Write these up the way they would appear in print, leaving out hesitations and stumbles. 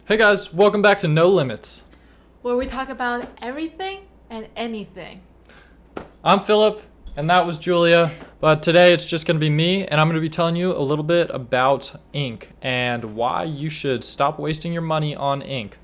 Hey guys, welcome back to No Limits. where we talk about everything and anything. I'm Philip, and that was Julia, but today it's just going to be me, and I'm going to be telling you a little bit about ink and why you should stop wasting your money on ink.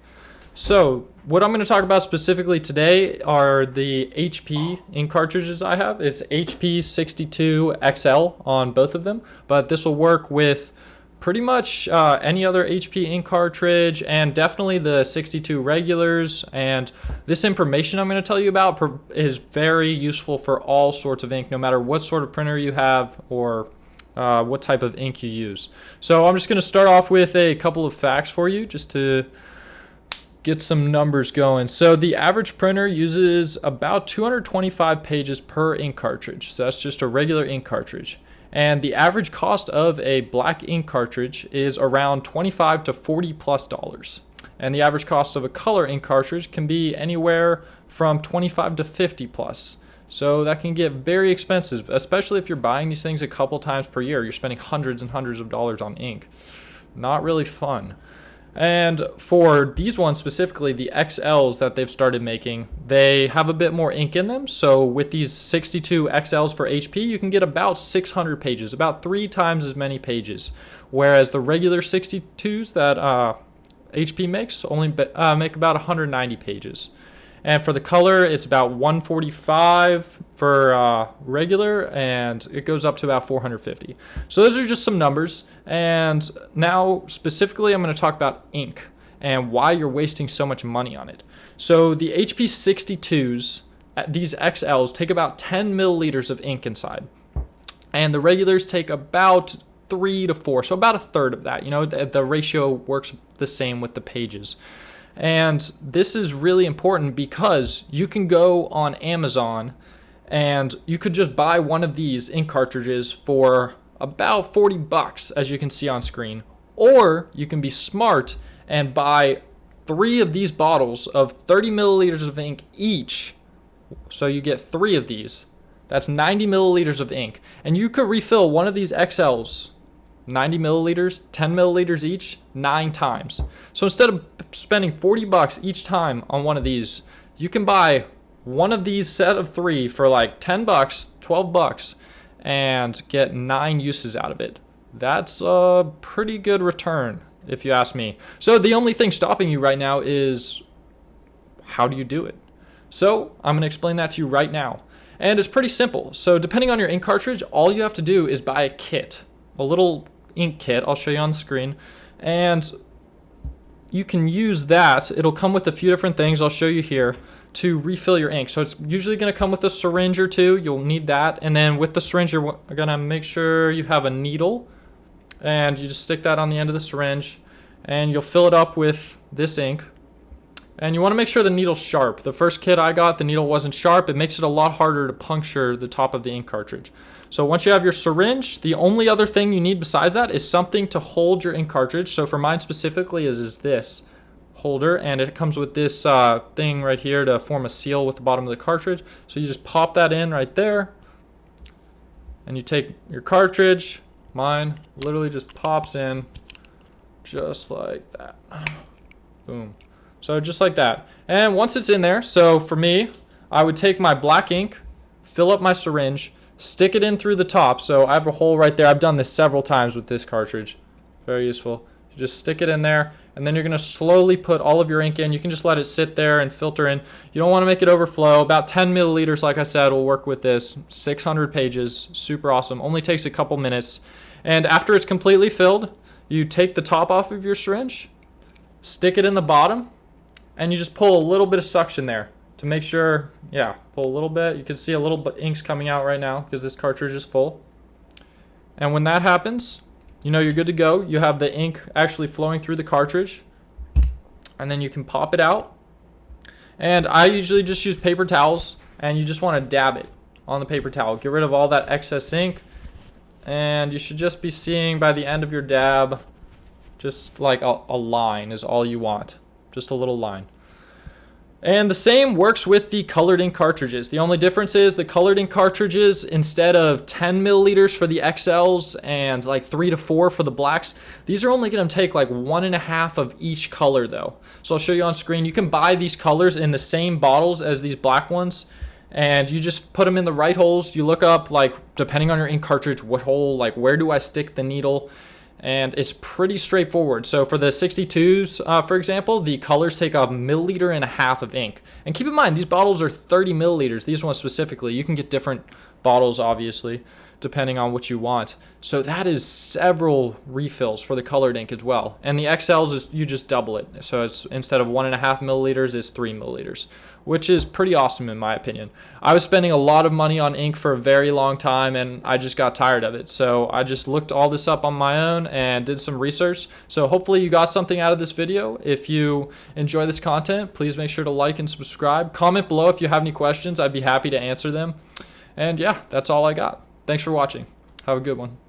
So, what I'm going to talk about specifically today are the HP ink cartridges I have. It's HP 62 XL on both of them, but this will work with pretty much any other HP ink cartridge, and definitely the 62 regulars. And this information I'm going to tell you about is very useful for all sorts of ink, no matter what sort of printer you have or what type of ink you use. So I'm just going to start off with a couple of facts for you just to get some numbers going. So the average printer uses about 225 pages per ink cartridge. So that's just a regular ink cartridge. And the average cost of a black ink cartridge is around $25 to $40+. And the average cost of a color ink cartridge can be anywhere from $25 to $50+. So that can get very expensive, especially if you're buying these things a couple times per year. You're spending hundreds and hundreds of dollars on ink. Not really fun. And for these ones specifically, the XLs that they've started making, they have a bit more ink in them. So with these 62 XLs for HP, you can get about 600 pages, about 3 times as many pages. Whereas the regular 62s that HP makes only make about 190 pages. And for the color, it's about 145 for regular, and it goes up to about 450. So those are just some numbers. And now, specifically, I'm going to talk about ink and why you're wasting so much money on it. So the HP 62s, these XLs, take about 10 milliliters of ink inside. And the regulars take about 3 to 4, so about a third of that. You know, the ratio works the same with the pages. And this is really important because you can go on Amazon and you could just buy one of these ink cartridges for about $40, as you can see on screen. Or you can be smart and buy 3 of these bottles of 30 milliliters of ink each. So you get 3 of these. That's 90 milliliters of ink. And you could refill one of these XLs, 90 milliliters, 10 milliliters each, 9 times. So instead of spending $40 each time on one of these, you can buy one of these set of 3 for like $10, $12, and get 9 uses out of it. That's a pretty good return, if you ask me. So the only thing stopping you right now is, how do you do it? So I'm going to explain that to you right now. And it's pretty simple. So depending on your ink cartridge, all you have to do is buy a kit, a little ink kit. I'll show you on the screen, and you can use that. It'll come with a few different things I'll show you here to refill your ink. So it's usually going to come with a syringe or two. You'll need that. And then with the syringe, you're going to make sure you have a needle, and you just stick that on the end of the syringe, and you'll fill it up with this ink. And you want to make sure the needle's sharp. The first kit I got, the needle wasn't sharp. It makes it a lot harder to puncture the top of the ink cartridge. So once you have your syringe, the only other thing you need besides that is something to hold your ink cartridge. So for mine specifically is this holder, and it comes with this thing right here to form a seal with the bottom of the cartridge. So you just pop that in right there, and you take your cartridge. Mine literally just pops in just like that. Boom. So just like that. And once it's in there, so for me, I would take my black ink, fill up my syringe, stick it in through the top. So I have a hole right there. I've done this several times with this cartridge. Very useful. You just stick it in there, and then you're going to slowly put all of your ink in. You can just let it sit there and filter in. You don't want to make it overflow. About 10 milliliters, like I said, will work with this. 600 pages. Super awesome. Only takes a couple minutes. And after it's completely filled, you take the top off of your syringe, stick it in the bottom, and you just pull a little bit of suction there to make sure, pull a little bit. You can see a little bit ink's coming out right now because this cartridge is full. And when that happens, you know you're good to go. You have the ink actually flowing through the cartridge, and then you can pop it out. And I usually just use paper towels, and you just want to dab it on the paper towel. Get rid of all that excess ink, and you should just be seeing by the end of your dab, just like a line is all you want. Just a little line. And the same works with the colored ink cartridges. The only difference is the colored ink cartridges, instead of 10 milliliters for the XLs and like 3 to 4 for the blacks, these are only going to take like 1.5 of each color though. So I'll show you on screen. You can buy these colors in the same bottles as these black ones, and you just put them in the right holes. You look up, like, depending on your ink cartridge, what hole, like where do I stick the needle? And it's pretty straightforward. So for the 62s, for example, the colors take 1.5 milliliters of ink. And keep in mind, these bottles are 30 milliliters. These ones specifically. You can get different bottles, obviously, depending on what you want. So that is several refills for the colored ink as well. And the XLs, is you just double it. So it's, instead of 1.5 milliliters, it's 3 milliliters, which is pretty awesome in my opinion. I was spending a lot of money on ink for a very long time, and I just got tired of it. So I just looked all this up on my own and did some research. So hopefully you got something out of this video. If you enjoy this content, please make sure to like and subscribe. Comment below if you have any questions. I'd be happy to answer them. And yeah, that's all I got. Thanks for watching. Have a good one.